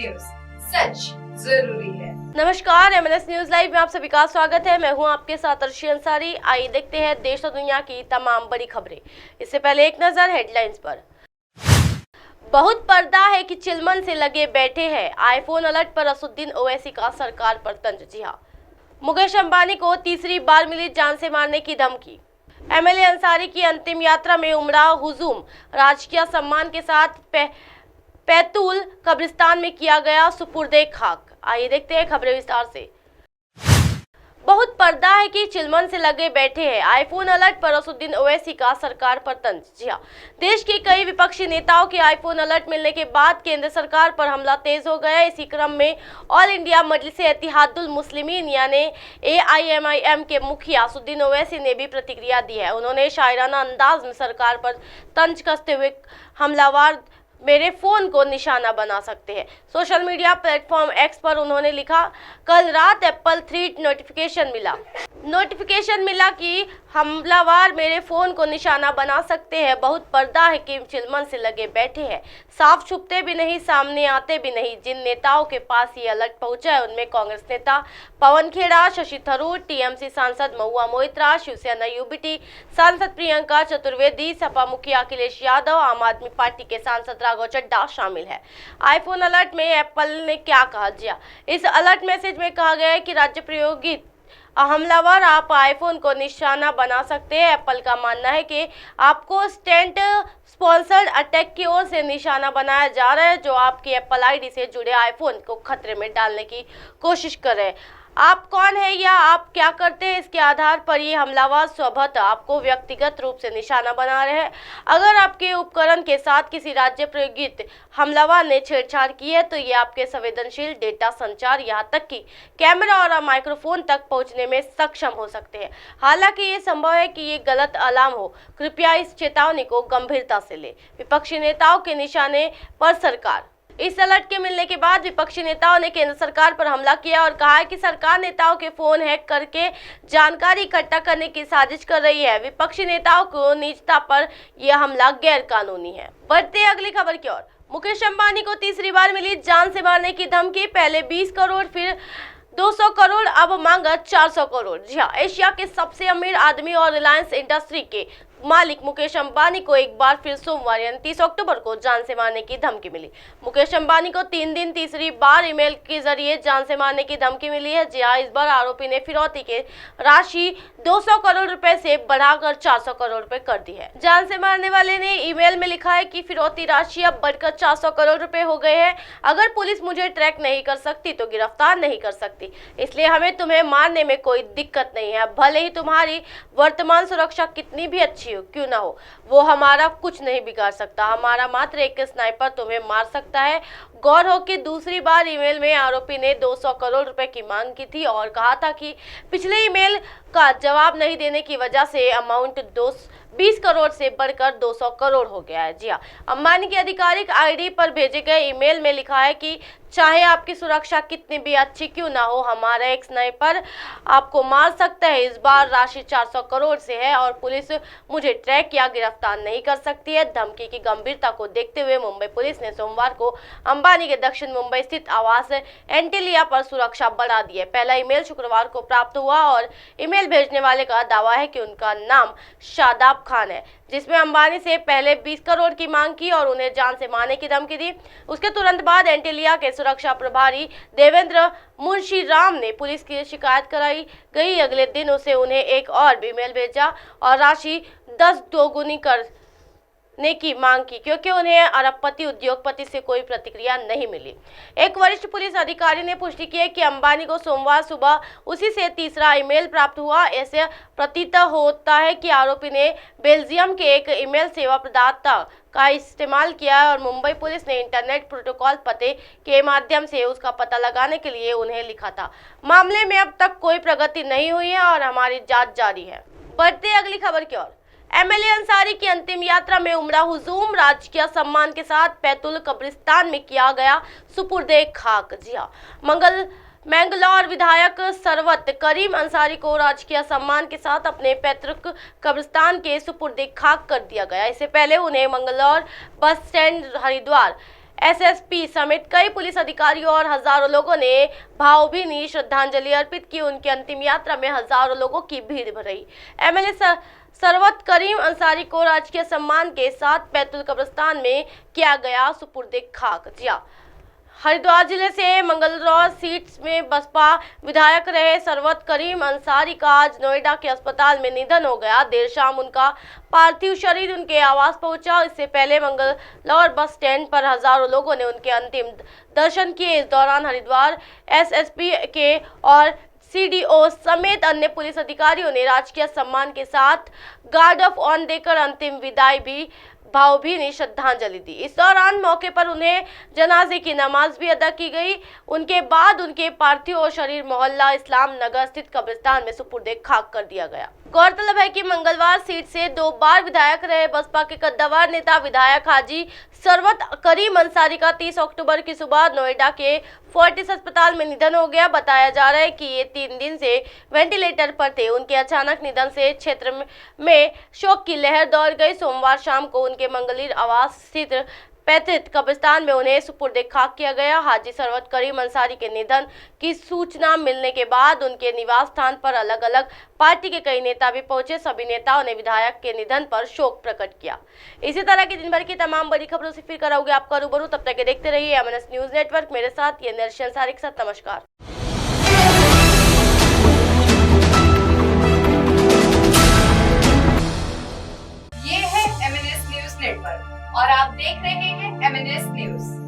News, सच जरूरी है। नमस्कार, MLS न्यूज लाइव में आप सभी का स्वागत है। मैं हूं आपके साथ अर्शी अंसारी। आइए देखते हैं देश और दुनिया की तमाम बड़ी खबरें। इससे पहले एक नजर हेडलाइंस पर। बहुत पर्दा है कि चिलमन से लगे बैठे हैं। आईफोन अलर्ट पर असुद्दीन ओवैसी का सरकार पर तंज। जी हां, मुकेश अंबानी को तीसरी बार मिली जान से मारने की धमकी। MLA अंसारी की अंतिम यात्रा में उमड़ा हुजूम। राजकीय सम्मान के साथ पैतुल कब्रिस्तान में किया गया सुपुर्दे खाक। आइए देखते हैं खबरें विस्तार से। बहुत पर्दा है कि चिलमन से लगे बैठे हैं। आईफोन अलर्ट पर असुद्दीन ओवैसी का सरकार पर तंज। जी हां, देश के कई विपक्षी नेताओं के आईफोन अलर्ट मिलने के बाद केंद्र सरकार पर हमला तेज हो गया। इसी क्रम में ऑल इंडिया मजलिस इत्तेहादुल मुस्लिमीन यानी AIMIM के मुखिया असुद्दीन ओवैसी ने भी प्रतिक्रिया दी है। उन्होंने शायराना अंदाज में सरकार पर तंज कसते हुए हमलावर मेरे फोन को निशाना बना सकते हैं। सोशल मीडिया प्लेटफॉर्म X पर उन्होंने लिखा, कल रात एप्पल 3 नोटिफिकेशन मिला कि हमलावर मेरे फोन को निशाना बना सकते हैं। बहुत पर्दा है कि चिलमन से लगे बैठे हैं, साफ छुपते भी नहीं, सामने आते भी नहीं। जिन नेताओं के पास ये अलर्ट पहुंचा है उनमें कांग्रेस नेता पवन खेड़ा, शशि थरूर, TMC सांसद महुआ मोइत्रा, शिवसेना UBT सांसद प्रियंका चतुर्वेदी, सपा मुखिया अखिलेश यादव, आम आदमी पार्टी के सांसद राघव चड्ढा शामिल है। आईफोन अलर्ट में एप्पल ने क्या कहा? जी, इस अलर्ट मैसेज में कहा गया है कि राज्य प्रायोजित हमलावर आप आईफोन को निशाना बना सकते हैं। एप्पल का मानना है कि आपको स्टेट स्पॉन्सर्ड अटैक की ओर से निशाना बनाया जा रहा है, जो आपकी एप्पल ID से जुड़े आईफोन को खतरे में डालने की कोशिश कर रहे हैं। आप कौन है या आप क्या करते हैं, इसके आधार पर ये हमलावर स्वतः आपको व्यक्तिगत रूप से निशाना बना रहे हैं। अगर आपके उपकरण के साथ किसी राज्य प्रायोजित हमलावर ने छेड़छाड़ की है तो ये आपके संवेदनशील डेटा, संचार, यहाँ तक कि कैमरा और माइक्रोफोन तक पहुंचने में सक्षम हो सकते हैं। हालांकि ये संभव है कि ये गलत अलार्म हो। कृपया इस चेतावनी को गंभीरता से लें। विपक्षी नेताओं के निशाने पर सरकार। इस अलर्ट के मिलने के बाद विपक्षी नेताओं ने केंद्र सरकार पर हमला किया और कहा है कि सरकार नेताओं के फोन हैक करके जानकारी इकट्ठा करने की साजिश कर रही है। विपक्षी नेताओं को निजता पर यह हमला गैर कानूनी है। बढ़ते अगली खबर की ओर। मुकेश अंबानी को तीसरी बार मिली जान से मारने की धमकी। पहले 20 करोड़, फिर 200 करोड़, अब मांगा 400 करोड़। जी हाँ, एशिया के सबसे अमीर आदमी और रिलायंस इंडस्ट्री के मालिक मुकेश अंबानी को एक बार फिर सोमवार यानी 30 अक्टूबर को जान से मारने की धमकी मिली। मुकेश अंबानी को 3 दिन तीसरी बार ईमेल के जरिए जान से मारने की धमकी मिली है। जी हाँ, इस बार आरोपी ने फिरौती के राशि 200 करोड़ रुपए से बढ़ाकर 400 करोड़ रुपए कर दी है। जान से मारने वाले ने ईमेल में लिखा है कि फिरौती राशि अब बढ़कर 400 करोड़ रुपए हो गए हैं। अगर पुलिस मुझे ट्रैक नहीं कर सकती तो गिरफ्तार नहीं कर सकती, इसलिए हमें तुम्हें मारने में कोई दिक्कत नहीं है। भले ही तुम्हारी वर्तमान सुरक्षा कितनी भी अच्छी क्यों ना हो, वो हमारा कुछ नहीं बिगाड़ सकता। हमारा मात्र एक स्नाइपर तुम्हें मार सकता है। गौर हो कि दूसरी बार ईमेल में आरोपी ने 200 करोड़ रुपए की मांग की थी और कहा था कि पिछले ईमेल का जवाब नहीं देने की वजह से अमाउंट 20 करोड़ से बढ़कर 200 करोड़ हो गया है। जी हाँ, अंबानी की आधिकारिक ID पर भेजे गए ईमेल में लिखा है कि चाहे आपकी सुरक्षा कितनी भी अच्छी क्यों ना हो, हमारा एक स्नाइपर आपको मार सकता है। इस बार राशि 400 करोड़ से है और पुलिस मुझे ट्रैक या गिरफ्तार नहीं कर सकती है। धमकी की गंभीरता को देखते हुए मुंबई पुलिस ने सोमवार को अंबानी के दक्षिण मुंबई स्थित आवास एंटेलिया पर सुरक्षा बढ़ा दी है। पहला ईमेल शुक्रवार को प्राप्त हुआ और ईमेल भेजने वाले का दावा है कि उनका नाम शादाब खान है, जिसमें अंबानी से पहले 20 करोड़ की मांग की और उन्हें जान से मारने की धमकी दी। उसके तुरंत बाद एंटेलिया के सुरक्षा प्रभारी देवेंद्र मुंशीराम ने पुलिस की शिकायत कराई गई। अगले दिन उन्हें एक और ईमेल भेजा और राशि 10 दोगुनी करने की मांग की, क्योंकि उन्हें अरबपति उद्योगपति से कोई प्रतिक्रिया नहीं मिली। एक वरिष्ठ पुलिस अधिकारी ने पुष्टि की है कि अंबानी को सोमवार सुबह उसी से तीसरा ईमेल प्राप्त हुआ। ऐसे प्रतीत होता है कि आरोपी ने बेल्जियम के एक ईमेल सेवा प्रदाता का इस्तेमाल किया और मुंबई पुलिस ने इंटरनेट प्रोटोकॉल पते के माध्यम से उसका पता लगाने के लिए उन्हें लिखा था। मामले में अब तक कोई प्रगति नहीं हुई है और हमारी जांच जारी है। बढ़ते अगली खबर की ओर। MLA अंसारी की अंतिम यात्रा में उमड़ा हुजूम। राजकीय सम्मान के साथ पैतुल कब्रिस्तान में किया गया सुपुर्दे खाक। जी हाँ, मैंगलोर विधायक सरवत करीम अंसारी को राजकीय सम्मान के साथ अपने पैतृक कब्रिस्तान के सुपुर्दे खाक कर दिया गया। इससे पहले उन्हें Manglaur bus stand Haridwar SSP समेत कई पुलिस अधिकारियों और हजारों लोगों ने भावभीनी श्रद्धांजलि अर्पित की। उनकी अंतिम यात्रा में हजारों लोगों की भीड़ रही। एमएलए सरवत करीम अंसारी को राजकीय सम्मान के साथ बैतुल कब्रिस्तान में किया गया सुपुर्द खाक। जी हां, हरिद्वार जिले से मंगलौर सीट में बसपा विधायक रहे सरवत करीम अंसारी का आज नोएडा के अस्पताल में निधन हो गया। देर शाम उनका पार्थिव शरीर उनके आवास पहुंचा। इससे पहले मंगलौर बस स्टैंड पर हजारों लोगों ने उनके अंतिम दर्शन किए। इस दौरान हरिद्वार एसएसपी के और सीडीओ समेत अन्य पुलिस अधिकारियों ने राजकीय सम्मान के साथ गार्ड ऑफ ऑन देकर अंतिम विदाई भी भावभीनी श्रद्धांजलि दी। इस दौरान मौके पर उन्हें जनाजे की नमाज भी अदा की गई। उनके बाद उनके पार्थिव शरीर मोहल्ला इस्लाम नगर स्थित कब्रिस्तान में सुपुर्द खाक कर दिया गया। गौरतलब है कि मंगलवार सीट से 2 बार विधायक रहे बसपा के कद्दावर नेता विधायक हाजी सरवत करीम अंसारी का 30 अक्टूबर की सुबह नोएडा के फोर्टिस अस्पताल में निधन हो गया। बताया जा रहा है कि ये 3 दिन से वेंटिलेटर पर थे। उनके अचानक निधन से क्षेत्र में शोक की लहर दौड़ गई। सोमवार शाम को उनके मंगलीर आवास स्थित पैतृक कब्रिस्तान में उन्हें सुपुर्द खाक किया गया। हाजी सरवत करीम अंसारी के निधन की सूचना मिलने के बाद उनके निवास स्थान पर अलग अलग पार्टी के कई नेता भी पहुंचे। सभी नेताओं ने विधायक के निधन पर शोक प्रकट किया। इसी तरह की दिन भर की तमाम बड़ी खबरों से फिर कराओगे आपका रूबरू। तब तक देखते रहिए एमएनएस न्यूज नेटवर्क। मेरे साथ ये नर्शन सारी के साथ नमस्कार। ये है एमएनएस न्यूज नेटवर्क और आप देख रहे हैं एमएनएस न्यूज।